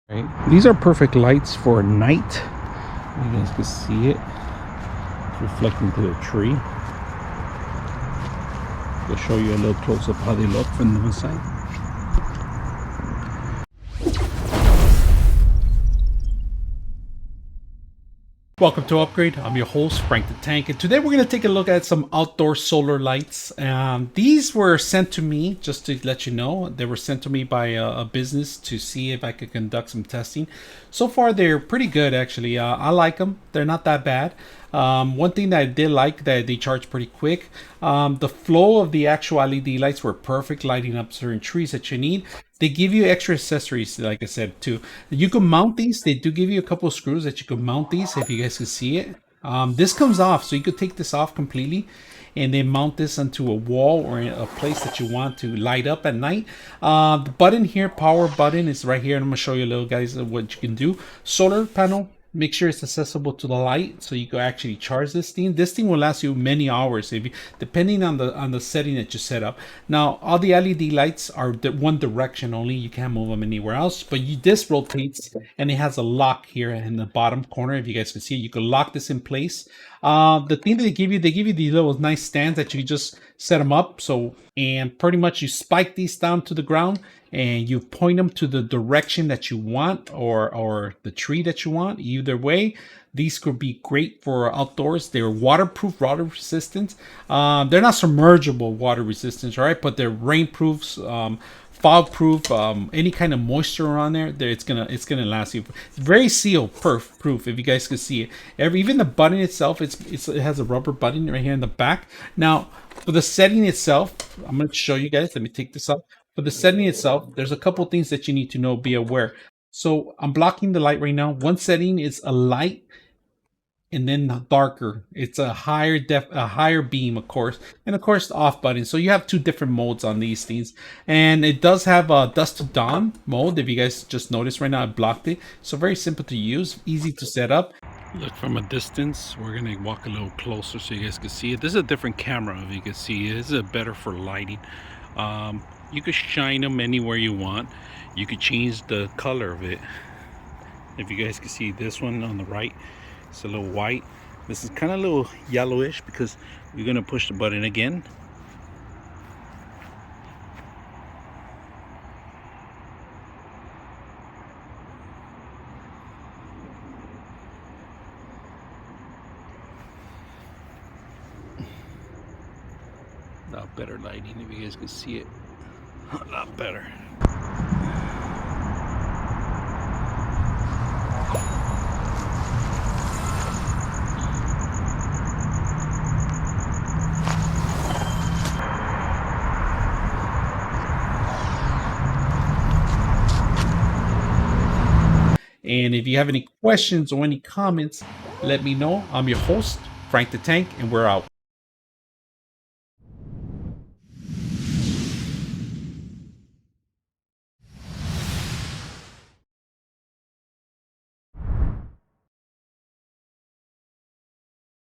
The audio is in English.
Right, these are perfect lights for night. You guys can see it. It's reflecting to the tree. I'll show you a little close up how they look from the inside. Welcome to Upgrade. I'm your host, Frank the Tank, and today we're going to take a look at some outdoor solar lights. These were sent to me, just to let you know, they were sent to me by a business to see if I could conduct some testing. So far, they're pretty good, actually. I like them. They're not that bad. One thing that I did like, that they charge pretty quick. The flow of the actual LED lights were perfect, lighting up certain trees that you need. They give you extra accessories, like I said, too. You can mount these. They do give you a couple of screws that you can mount these, if you guys can see it. This comes off, so you could take this off completely and then mount this onto a wall or a place that you want to light up at night. The button here, power button, is right here, and I'm going to show you a little, guys, what you can do. Solar panel. Make sure it's accessible to the light, so you can actually charge this thing. This thing will last you many hours, if you, depending on the setting that you set up. Now, all the LED lights are one direction only. You can't move them anywhere else. But this rotates, and it has a lock here in the bottom corner. If you guys can see, you can lock this in place. The thing that they give you these little nice stands that you just set them up. So, and pretty much you spike these down to the ground, and you point them to the direction that you want, or the tree that you want. Either way, these could be great for outdoors. They're waterproof, water resistant. They're not submergible water resistant, right? But they're rainproof, fog proof. Any kind of moisture around there, it's gonna last you. It's very seal proof. If you guys can see it, even the button itself, it has a rubber button right here in the back. Now, for the setting itself, I'm going to show you guys. Let me take this up. For the setting itself, there's a couple things that you need to know, be aware. So I'm blocking the light right now. One setting is a light, and then darker. It's a higher beam, of course, and of course the off button. So you have two different modes on these things, and it does have a dusk to dawn mode. If you guys just noticed right now, I blocked it. So very simple to use, easy to set up. Look from a distance. We're gonna walk a little closer so you guys can see it. This is a different camera. If you can see, this is better for lighting. You could shine them anywhere you want. You could change the color of it. If you guys can see, this one on the right, it's a little white. This is kind of a little yellowish because you're gonna push the button again. A lot better lighting, if you guys can see it. A lot better. And if you have any questions or any comments, let me know. I'm your host, Frank the Tank, and we're out.